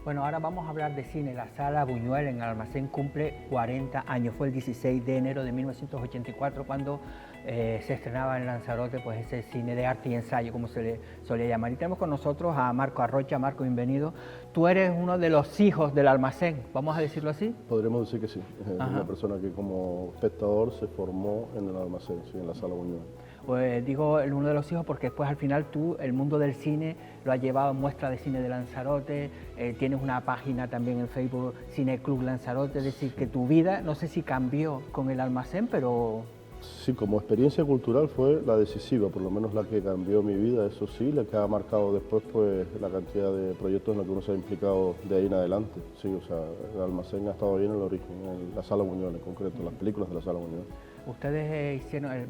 Bueno, ahora vamos a hablar de cine. La Sala Buñuel en el Almacén cumple 40 años. Fue el 16 de enero de 1984 cuando se estrenaba en Lanzarote pues ese cine de arte y ensayo, como se le solía llamar. Y tenemos con nosotros a Marco Arrocha. Marco, bienvenido. Tú eres uno de los hijos del Almacén, ¿vamos a decirlo así? Podríamos decir que sí. Es Ajá. una persona que como espectador se formó en el Almacén, sí, en la Sala Buñuel. Pues digo uno de los hijos porque después al final tú el mundo del cine lo has llevado en Muestra de Cine de Lanzarote, tienes una página también en Facebook, Cine Club Lanzarote, es decir, que tu vida, no sé si cambió con el Almacén, pero... Sí, como experiencia cultural fue la decisiva, por lo menos la que cambió mi vida, eso sí, la que ha marcado después pues la cantidad de proyectos en los que uno se ha implicado de ahí en adelante. Sí, o sea, el Almacén ha estado ahí en el origen, en la Sala Buñuel en concreto, las películas de la Sala Buñuel. Ustedes hicieron, el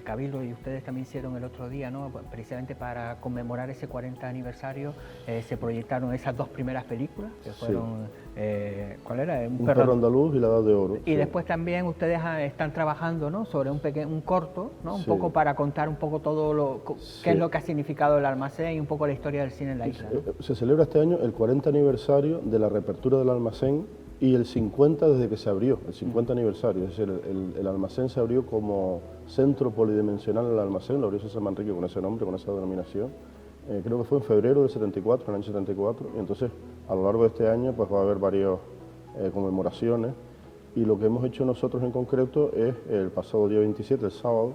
Cabildo y ustedes también hicieron el otro día, ¿no? Precisamente para conmemorar ese 40 aniversario, se proyectaron esas dos primeras películas, que fueron, ¿cuál era? Un perro andaluz y La Edad de Oro. Y después también ustedes están trabajando, ¿no? Sobre un corto, ¿no? Un poco para contar un poco todo qué es lo que ha significado el Almacén y un poco la historia del cine en la isla, ¿no? Se celebra este año el 40 aniversario de la reapertura del Almacén y el 50 desde que se abrió, el 50 aniversario, es decir, el Almacén se abrió como centro polidimensional del Almacén, lo abrió César Manrique con ese nombre, con esa denominación, creo que fue en febrero del 74, en el año 74, y entonces a lo largo de este año pues va a haber varias conmemoraciones, y lo que hemos hecho nosotros en concreto es el pasado día 27, el sábado,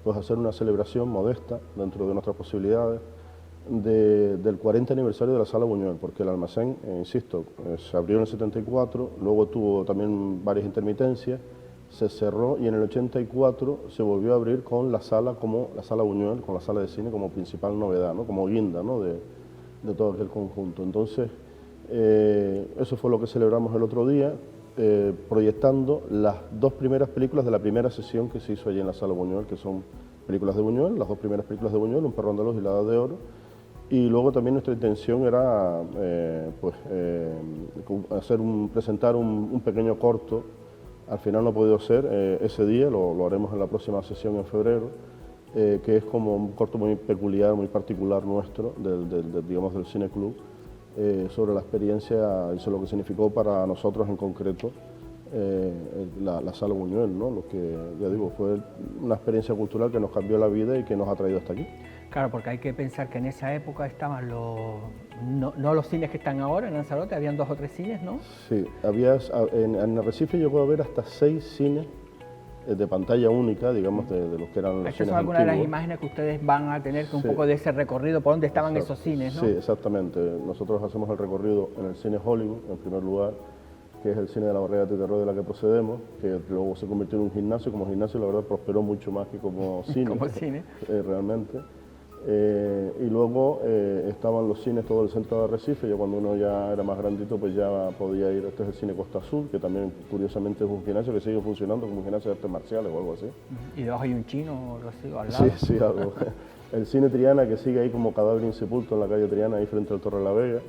pues hacer una celebración modesta dentro de nuestras posibilidades, del 40 aniversario de la Sala Buñuel, porque el Almacén, insisto, se abrió en el 74, luego tuvo también varias intermitencias, se cerró y en el 84 se volvió a abrir con la sala como la Sala Buñuel, con la sala de cine como principal novedad, ¿no? Como guinda, ¿no? de todo aquel conjunto. Entonces, eso fue lo que celebramos el otro día, proyectando las dos primeras películas de la primera sesión que se hizo allí en la Sala Buñuel, que son películas de Buñuel, las dos primeras películas de Buñuel, Un perro andaluz y La Edad de Oro. Y luego también nuestra intención era presentar un pequeño corto. Al final no ha podido ser ese día, lo haremos en la próxima sesión en febrero, que es como un corto muy peculiar, muy particular nuestro, digamos del Cine Club, sobre la experiencia y sobre lo que significó para nosotros en concreto la Sala Buñuel, ¿no? Lo que, ya digo, fue una experiencia cultural que nos cambió la vida y que nos ha traído hasta aquí. Claro, porque hay que pensar que en esa época estaban no los cines que están ahora en Lanzarote, habían 2 o 3 cines, ¿no? Sí, en Arrecife llegó a haber hasta 6 cines de pantalla única, digamos, de los que eran los Estas cines son algunas de las antiguos. imágenes que ustedes van a tener, que un Sí. poco de ese recorrido, por dónde estaban Exacto. esos cines, ¿no? Sí, exactamente. Nosotros hacemos el recorrido en el cine Hollywood, en primer lugar, que es el cine de la Barriga de Terror de la que procedemos, que luego se convirtió en un gimnasio. Como gimnasio, la verdad, prosperó mucho más que como cine. Como cine. Realmente. Y luego estaban los cines todo el centro de Arrecife. Yo cuando uno ya era más grandito pues ya podía ir. Este es el cine Costa Azul, que también curiosamente es un gimnasio que sigue funcionando como un gimnasio de artes marciales o algo así. Y debajo hay un chino o algo así, al lado. Sí, sí, algo. El cine Triana, que sigue ahí como cadáver insepulto en la calle Triana, ahí frente al Torre La Vega.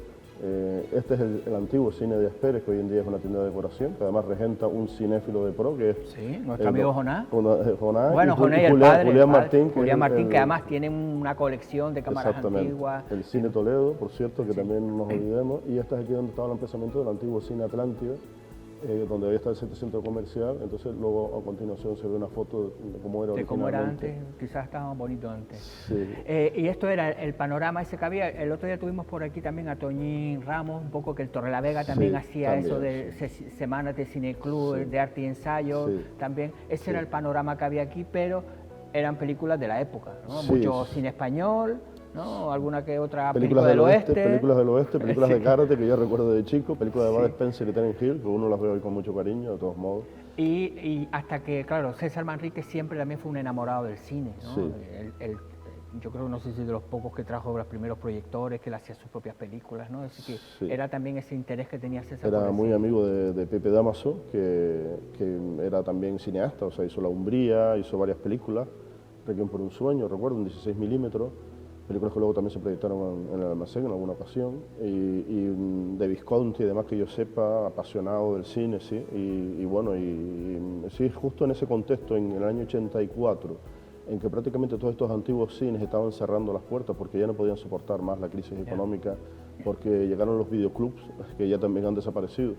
Este es el antiguo cine de Asperes, que hoy en día es una tienda de decoración, que además regenta un cinéfilo de pro, que es... Sí, nuestro amigo Jonás. Jonás Bueno, y Jonás y el Julián, padre. Julián Martín. Julián Martín, que además tiene una colección de cámaras Exactamente. antiguas. El Cine Toledo, por cierto, que Sí. también no nos olvidemos. Y este es aquí donde estaba el emplazamiento del antiguo Cine Atlántida, donde había estado el centro comercial. Entonces luego a continuación se ve una foto de cómo era De cómo era antes, originalmente. quizás estaba más bonito antes. Sí. Y esto era el panorama ese que había. El otro día tuvimos por aquí también a Toñín Ramos, un poco que el Torrelavega también Sí, hacía también, eso de semanas de cineclub, Sí. de arte y ensayo, Sí. también. Ese Sí. era el panorama que había aquí, pero eran películas de la época, ¿no? Sí, Mucho sí. cine español, ¿no? Alguna que otra Películas película del oeste. películas de karate que yo recuerdo de chico, películas de Sí. Bud Spencer y Terence Hill, que uno las ve hoy con mucho cariño, de todos modos. Y hasta que, claro, César Manrique siempre también fue un enamorado del cine, ¿no? Sí. Yo creo, no sé si de los pocos que trajo los primeros proyectores, que él hacía sus propias películas, ¿no? Así que Sí. era también ese interés que tenía César por Era el muy cine. amigo de Pepe Damaso, que era también cineasta, o sea, hizo La Umbría, hizo varias películas, Requiem por un sueño, recuerdo, en 16 milímetros, películas que luego también se proyectaron en el Almacén en alguna ocasión, y de Visconti, además que yo sepa, apasionado del cine, sí, y bueno, sí, justo en ese contexto, en el año 84, en que prácticamente todos estos antiguos cines estaban cerrando las puertas porque ya no podían soportar más la crisis económica porque llegaron los videoclubs, que ya también han desaparecido,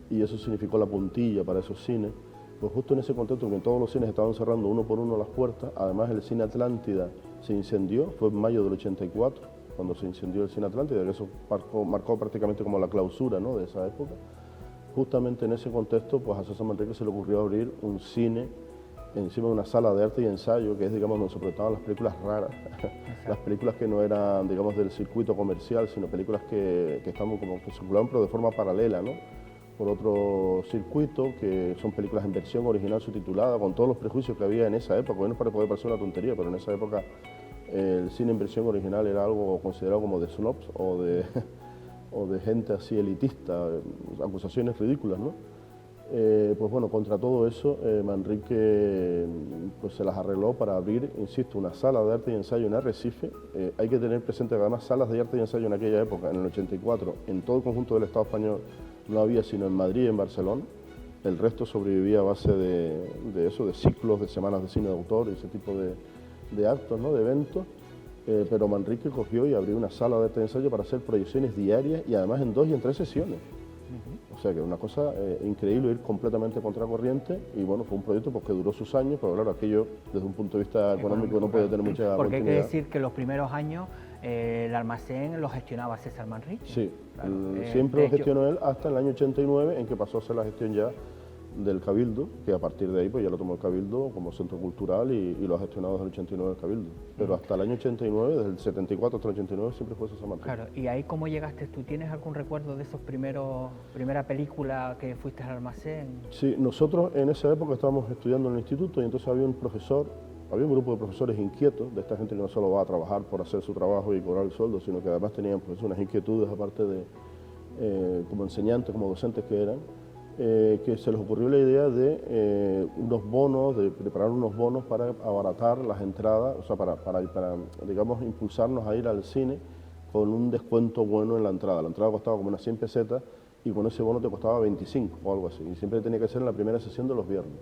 y eso significó la puntilla para esos cines. Pues justo en ese contexto, que todos los cines estaban cerrando uno por uno las puertas, además el Cine Atlántida se incendió, fue en mayo del 84, cuando se incendió el Cine Atlántida, que eso marcó prácticamente como la clausura, ¿no?, de esa época. Justamente en ese contexto, pues a César Manrique se le ocurrió abrir un cine encima de una sala de arte y ensayo, que es, digamos, donde se proyectaban las películas raras, las películas que no eran, digamos, del circuito comercial, sino películas que estaban como que circulaban, pero de forma paralela, ¿no?, por otro circuito, que son películas en versión original subtitulada, con todos los prejuicios que había en esa época. Hoy nos puede parecer una tontería, pero en esa época el cine en versión original era algo considerado como de snobs o de gente así elitista, acusaciones ridículas, ¿no? Pues bueno, contra todo eso, Manrique pues se las arregló para abrir, insisto, una sala de arte y ensayo en Arrecife. Hay que tener presente que además salas de arte y ensayo en aquella época, en el 84, en todo el conjunto del Estado español no había, sino en Madrid y en Barcelona. El resto sobrevivía a base de eso, de ciclos, de semanas de cine de autor y ese tipo de actos, ¿no?, de eventos. Pero Manrique cogió y abrió una sala de arte y ensayo para hacer proyecciones diarias y además en 2 y en 3 sesiones. O sea que una cosa increíble, ir completamente contracorriente, y bueno, fue un proyecto pues, que duró sus años, pero claro, aquello desde un punto de vista económico no podía tener mucha porque continuidad. hay que decir que los primeros años el almacén lo gestionaba César Manrique. Sí, claro. siempre lo gestionó él hasta el año 89, en que pasó a ser la gestión ya del Cabildo, que a partir de ahí pues ya lo tomó el Cabildo como centro cultural y lo ha gestionado desde el 89 el Cabildo. Pero hasta el año 89, desde el 74 hasta el 89, siempre fue César Manrique. Claro, ¿y ahí cómo llegaste tú? ¿Tienes algún recuerdo de esos primera película que fuiste al almacén? Sí, nosotros en esa época estábamos estudiando en el instituto y entonces había un grupo de profesores inquietos, de esta gente que no solo va a trabajar por hacer su trabajo y cobrar el sueldo, sino que además tenían pues, unas inquietudes aparte de como enseñantes, como docentes que eran, que se les ocurrió la idea de de preparar unos bonos para abaratar las entradas, o sea, para digamos, impulsarnos a ir al cine con un descuento bueno en la entrada. La entrada costaba como unas 100 pesetas y con ese bono te costaba 25 o algo así, y siempre tenía que ser en la primera sesión de los viernes.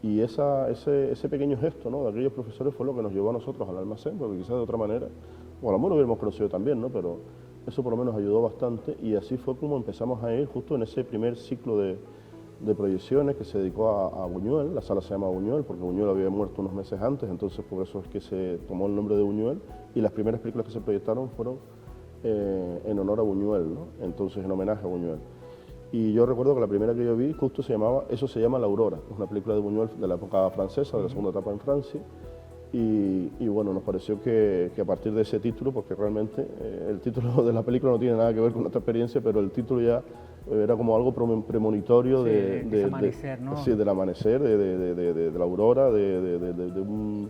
Y ese pequeño gesto, ¿no?, de aquellos profesores fue lo que nos llevó a nosotros al almacén, porque quizás de otra manera, o a lo mejor lo hubiéramos conocido también, ¿no?, pero eso por lo menos ayudó bastante, y así fue como empezamos a ir justo en ese primer ciclo de proyecciones que se dedicó a Buñuel. La sala se llama Buñuel porque Buñuel había muerto unos meses antes, entonces por eso es que se tomó el nombre de Buñuel, y las primeras películas que se proyectaron fueron en honor a Buñuel, ¿no?, entonces en homenaje a Buñuel. Y yo recuerdo que la primera que yo vi justo Eso se llama La Aurora, es una película de Buñuel de la época francesa, de la segunda etapa en Francia, y bueno, nos pareció que a partir de ese título, porque realmente el título de la película no tiene nada que ver con nuestra experiencia, pero el título ya era como algo premonitorio de amanecer, ¿no? Sí, del amanecer, de la aurora, de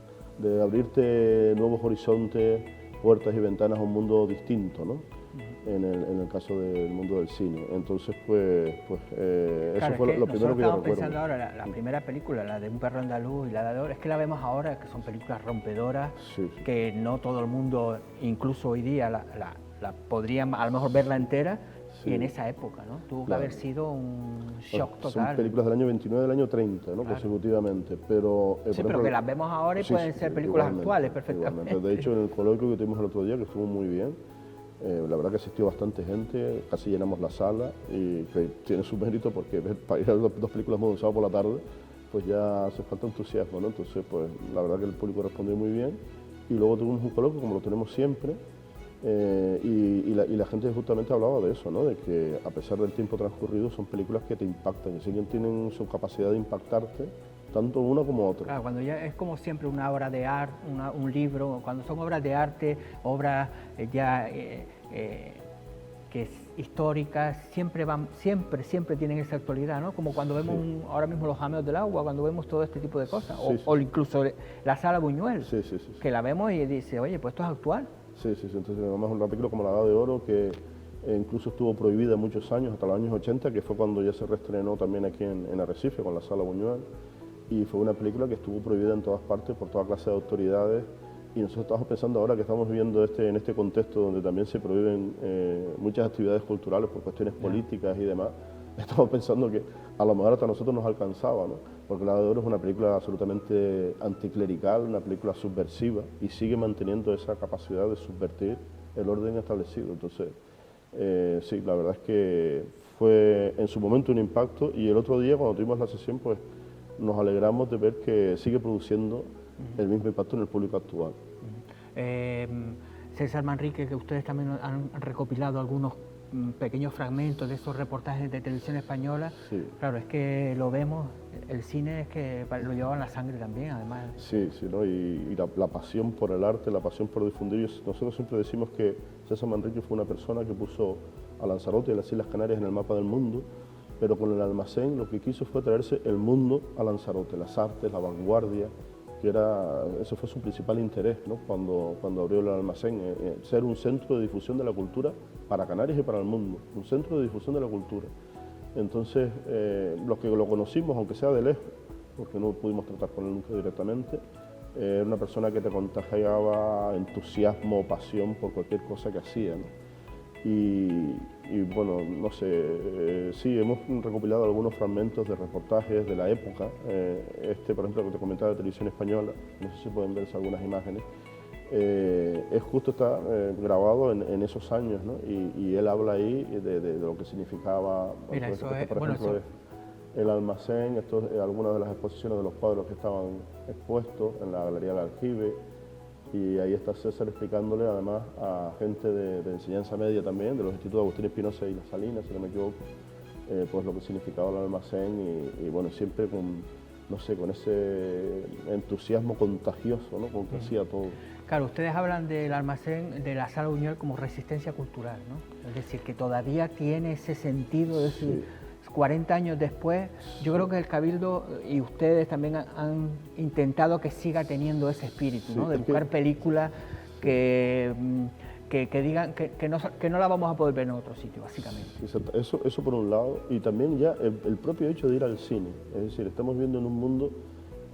abrirte nuevos horizontes, puertas y ventanas a un mundo distinto, ¿no? En el caso del mundo del cine. Entonces, eso fue lo primero que yo recuerdo. Pensando ahora, la primera película, la de Un perro andaluz y la de Oro, es que la vemos ahora, que son películas rompedoras, sí. Que no todo el mundo, incluso hoy día, la podrían a lo mejor verla entera, sí. Y en esa época, ¿no? Tuvo que haber sido un shock total. Son películas del año 29 y del año 30, ¿no? Consecutivamente, pero... sí, pero que las vemos ahora y pueden ser películas actuales perfectamente. Igualmente. De hecho, en el coloquio que tuvimos el otro día, que estuvo muy bien, la verdad que asistió bastante gente, casi llenamos la sala, y que tiene su mérito porque para ir a ver dos películas un sábado por la tarde, pues ya hace falta entusiasmo, ¿no? Entonces, pues la verdad que el público respondió muy bien, y luego tuvimos un coloquio, como lo tenemos siempre, y la gente justamente hablaba de eso, ¿no?, de que a pesar del tiempo transcurrido son películas que te impactan, que siguen tienen su capacidad de impactarte, tanto una como otra. Claro, cuando ya es como siempre una obra de arte, un libro, cuando son obras de arte, obras que es históricas, siempre tienen esa actualidad, ¿no? Como cuando vemos ahora mismo Los Jameos del Agua, cuando vemos todo este tipo de cosas, o incluso la Sala Buñuel, que la vemos y dice, oye, pues esto es actual. Sí, entonces además una película como La Edad de Oro, que incluso estuvo prohibida muchos años, hasta los años 80, que fue cuando ya se reestrenó también aquí en Arrecife con la Sala Buñuel, y fue una película que estuvo prohibida en todas partes por toda clase de autoridades, y nosotros estamos pensando ahora que estamos viviendo en este contexto donde también se prohíben muchas actividades culturales por cuestiones políticas y demás, estamos pensando que a lo mejor hasta a nosotros nos alcanzaba, ¿no? Porque La Edad de Oro es una película absolutamente anticlerical, una película subversiva, y sigue manteniendo esa capacidad de subvertir el orden establecido. Entonces, Sí, la verdad es que fue en su momento un impacto, y el otro día cuando tuvimos la sesión pues nos alegramos de ver que sigue produciendo el mismo impacto en el público actual. César Manrique, que ustedes también han recopilado algunos pequeños fragmentos de esos reportajes de televisión española. Sí. Claro, es que lo vemos, el cine es que lo lleva en la sangre también, además. Sí, sí, ¿no? Y la pasión por el arte, la pasión por difundir. Nosotros siempre decimos que César Manrique fue una persona que puso a Lanzarote y a las Islas Canarias en el mapa del mundo, pero con el Almacén lo que quiso fue traerse el mundo a Lanzarote, las artes, la vanguardia, que ese fue su principal interés, ¿no? Cuando abrió el Almacén, ser un centro de difusión de la cultura para Canarias y para el mundo, un centro de difusión de la cultura. Entonces, los que lo conocimos, aunque sea de lejos, porque no pudimos tratar con él nunca directamente, era una persona que te contagiaba entusiasmo, pasión por cualquier cosa que hacía, ¿no? Y bueno, no sé, sí, hemos recopilado algunos fragmentos de reportajes de la época. Por ejemplo, que te comentaba de Televisión Española, no sé si pueden verse algunas imágenes, está grabado en esos años, ¿no? Y él habla ahí de lo que significaba. Mira, por ejemplo, el Almacén, algunas de las exposiciones de los cuadros que estaban expuestos en la Galería del Aljibe. Y ahí está César explicándole además a gente de enseñanza media también, de los institutos Agustín Espinosa y Las Salinas, si no me equivoco, pues lo que significaba el Almacén y bueno, siempre con, no sé, con ese entusiasmo contagioso, ¿no? Con que hacía todo. Claro, ustedes hablan del Almacén, de la Sala Buñuel como resistencia cultural, ¿no? Es decir, que todavía tiene ese sentido, es decir, sí. 40 años después, yo creo que el Cabildo y ustedes también han intentado que siga teniendo ese espíritu, ¿no? De buscar películas que digan que no la vamos a poder ver en otro sitio, básicamente. Exacto. Eso por un lado, y también ya el propio hecho de ir al cine, es decir, estamos viviendo en un mundo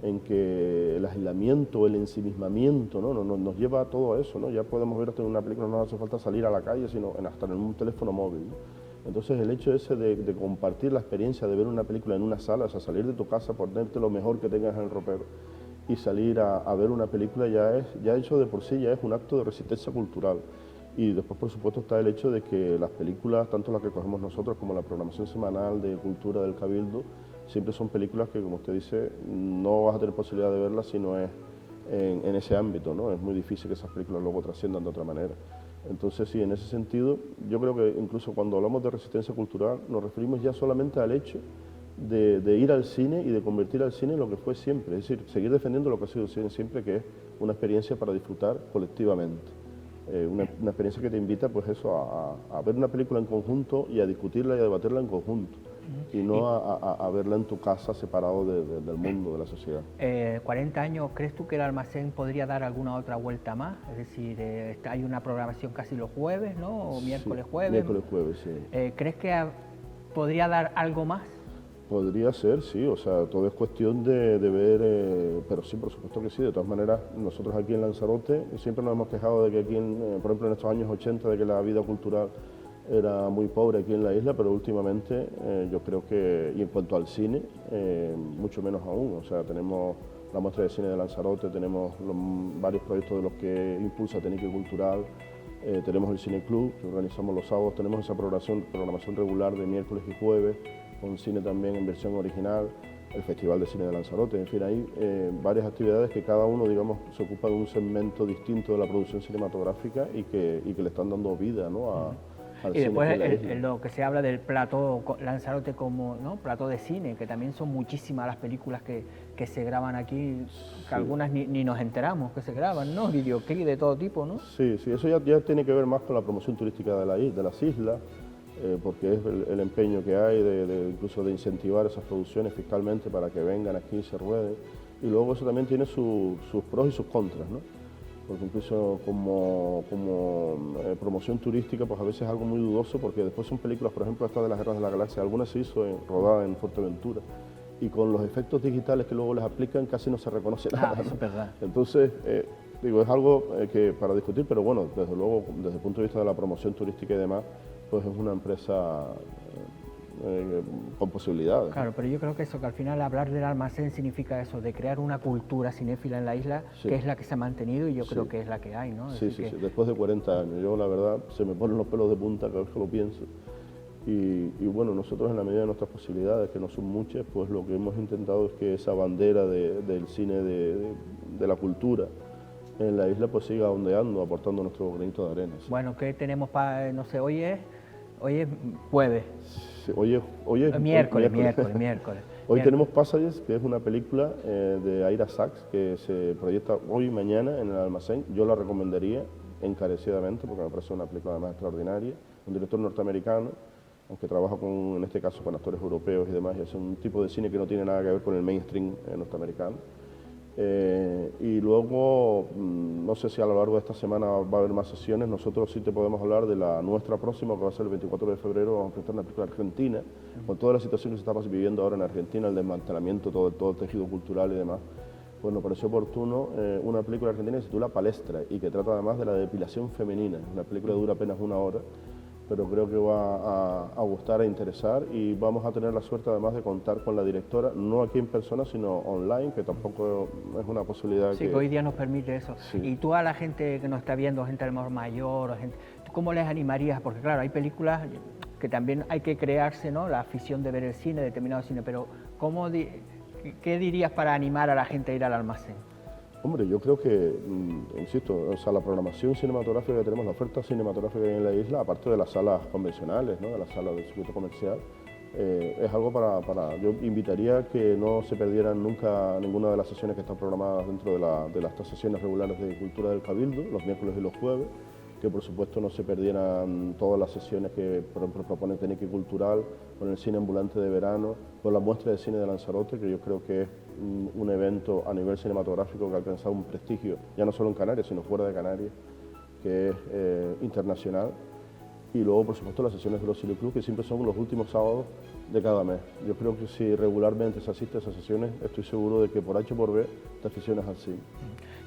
en que el aislamiento, el ensimismamiento, ¿no? Nos lleva a todo eso, ¿no? Ya podemos ver hasta en una película, no hace falta salir a la calle, sino hasta en un teléfono móvil, ¿no? Entonces el hecho ese de compartir la experiencia de ver una película en una sala, o sea, salir de tu casa, ponerte lo mejor que tengas en el ropero y salir a ver una película ya hecho de por sí ya es un acto de resistencia cultural. Y después, por supuesto, está el hecho de que las películas, tanto las que cogemos nosotros como la programación semanal de cultura del Cabildo, siempre son películas que, como usted dice, no vas a tener posibilidad de verlas si no es en ese ámbito, ¿no? Es muy difícil que esas películas luego trasciendan de otra manera. Entonces, sí, en ese sentido, yo creo que incluso cuando hablamos de resistencia cultural, nos referimos ya solamente al hecho de ir al cine y de convertir al cine en lo que fue siempre, es decir, seguir defendiendo lo que ha sido siempre, que es una experiencia para disfrutar colectivamente. Una experiencia que te invita pues eso, a ver una película en conjunto y a discutirla y a debatirla en conjunto, y no a verla en tu casa separado del mundo, de la sociedad. 40 años, ¿crees tú que el Almacén podría dar alguna otra vuelta más? Es decir, hay una programación casi los jueves, ¿no? O miércoles, sí, jueves. Miércoles, jueves, sí. ¿Crees que podría dar algo más? Podría ser, sí, o sea, todo es cuestión de ver, pero sí, por supuesto que sí. De todas maneras, nosotros aquí en Lanzarote siempre nos hemos quejado de que aquí, por ejemplo, en estos años 80, de que la vida cultural era muy pobre aquí en la isla, pero últimamente yo creo que, y en cuanto al cine, mucho menos aún. O sea, tenemos la muestra de cine de Lanzarote, tenemos varios proyectos de los que impulsa Técnica Cultural, tenemos el Cine Club, que organizamos los sábados, tenemos esa programación regular de miércoles y jueves, con cine también en versión original, el Festival de Cine de Lanzarote, en fin, hay varias actividades que cada uno, digamos, se ocupa de un segmento distinto de la producción cinematográfica y que le están dando vida, ¿no? Y después lo que se habla del plato Lanzarote como, ¿no? Plato de cine, que también son muchísimas las películas que se graban aquí, que algunas ni nos enteramos que se graban, ¿no? Videoclip de todo tipo, ¿no? Sí, eso ya tiene que ver más con la promoción turística de las islas, porque es el empeño que hay incluso de incentivar esas producciones fiscalmente para que vengan aquí y se rueden. Y luego eso también tiene sus pros y sus contras, ¿no? Porque incluso como promoción turística, pues a veces es algo muy dudoso, porque después son películas, por ejemplo, esta de las Guerras de la Galaxia, algunas se hizo rodada en Fuerteventura, y con los efectos digitales que luego les aplican casi no se reconoce nada. Eso es verdad. Entonces, es algo que para discutir, pero bueno, desde luego, desde el punto de vista de la promoción turística y demás, pues es una empresa con posibilidades. Claro, pero yo creo que eso, que al final hablar del almacén significa eso, de crear una cultura cinéfila en la isla, Sí. que es la que se ha mantenido y yo Sí. creo que es la que hay, ¿no? Sí, Así sí, que- sí, después de 40 años. Yo, la verdad, se me ponen los pelos de punta cada vez que lo pienso. Y bueno, nosotros en la medida de nuestras posibilidades, que no son muchas, pues lo que hemos intentado es que esa bandera del cine de la cultura en la isla pues siga ondeando, aportando nuestro granito de arena. Sí. Bueno, ¿qué tenemos para, no sé, hoy es jueves, Sí, hoy es miércoles. Hoy Miércoles. tenemos Passages, que es una película de Ira Sachs que se proyecta hoy y mañana en el Almacén. Yo la recomendaría encarecidamente porque me parece una película además extraordinaria. Un director norteamericano, aunque trabaja en este caso con actores europeos y demás, y es un tipo de cine que no tiene nada que ver con el mainstream norteamericano. Y luego, no sé si a lo largo de esta semana va a haber más sesiones. Nosotros sí te podemos hablar de la nuestra próxima, que va a ser el 24 de febrero. Vamos a presentar una película argentina, con toda la situación que se está viviendo ahora en Argentina, el desmantelamiento, todo el tejido cultural y demás. Pues nos pareció oportuno una película argentina que se titula Palestra y que trata además de la depilación femenina. Una película que dura apenas 1 hora, pero creo que va a gustar, a interesar, y vamos a tener la suerte además de contar con la directora, no aquí en persona, sino online, que tampoco es una posibilidad Sí, que hoy día nos permite eso. Sí. Y tú a la gente que nos está viendo, gente a lo mejor mayor, o gente, ¿tú cómo les animarías? Porque claro, hay películas que también hay que crearse, ¿no? La afición de ver el cine, determinado cine, pero ¿qué dirías para animar a la gente a ir al almacén? Hombre, yo creo que, insisto, o sea, la programación cinematográfica que tenemos, la oferta cinematográfica que hay en la isla, aparte de las salas convencionales, ¿no? De las salas del circuito comercial, es algo yo invitaría que no se perdieran nunca ninguna de las sesiones que están programadas dentro de las 3 sesiones regulares de Cultura del Cabildo, los miércoles y los jueves, que por supuesto no se perdieran todas las sesiones que por ejemplo propone Técnica Cultural, con el cine ambulante de verano, con la muestra de cine de Lanzarote, que yo creo que es un evento a nivel cinematográfico que ha alcanzado un prestigio, ya no solo en Canarias, sino fuera de Canarias, que es internacional. Y luego, por supuesto, las sesiones de los Cineclub, que siempre son los últimos sábados de cada mes. Yo creo que si regularmente se asiste a esas sesiones, estoy seguro de que por H o por B te aficionas al cine.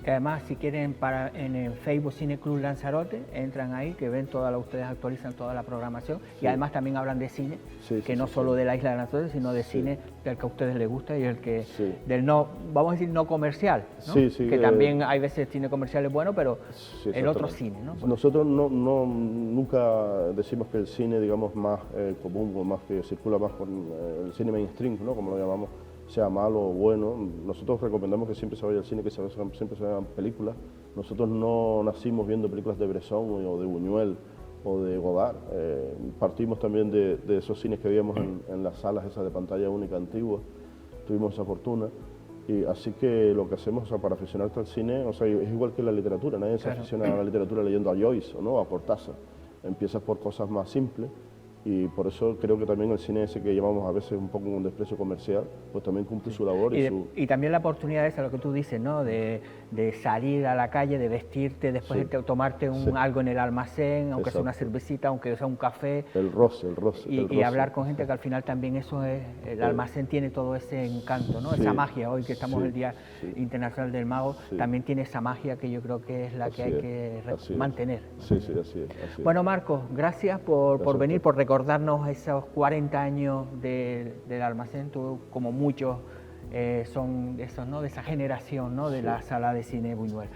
Que además, si quieren, en el Facebook Cine Club Lanzarote, entran ahí, que ven ustedes actualizan toda la programación, Sí. y además también hablan de cine, Sí, que sí, no sí, solo sí. de la isla de Lanzarote, sino de Sí. cine del que a ustedes les gusta y el que Sí. del no, vamos a decir no comercial, ¿no? Sí, sí, que también hay veces cine comercial es bueno, pero Sí, el otro exactamente. cine, ¿no? Nosotros nunca decimos que el cine, digamos, más común o más que circula más por el cine mainstream, ¿no? Como lo llamamos, sea malo o bueno. Nosotros recomendamos que siempre se vaya al cine, que siempre se vean películas. Nosotros no nacimos viendo películas de Bresson o de Buñuel o de Godard. Partimos también de esos cines que veíamos en las salas esas de pantalla única antiguas. Tuvimos esa fortuna. Y así que lo que hacemos, o sea, para aficionarte al cine, o sea, es igual que la literatura. Nadie se Claro. aficiona a la literatura leyendo a Joyce o no, a Cortázar. Empiezas por cosas más simples. Y por eso creo que también el cine ese que llamamos a veces un poco un desprecio comercial, pues también cumple su labor Y también la oportunidad esa, lo que tú dices, ¿no? De salir a la calle, de vestirte, después Sí. de tomarte Sí. algo en el almacén, aunque sea una Exacto. cervecita, aunque sea un café, el roce. y hablar con gente que al final también eso es, el almacén tiene todo ese encanto, ¿no? Sí. Esa magia, hoy que estamos Sí, el Día sí. Internacional del Mago, Sí. también tiene esa magia que yo creo que es la que Así hay es, que así es. mantener. Sí, sí, así es. Así es. Bueno, Marcos, gracias por Gracias a venir, usted. por recordarnos esos 40 años del almacén. Tú, como muchos, son esos, ¿no? De esa generación, ¿no? De Sí. la sala de cine Buñuel.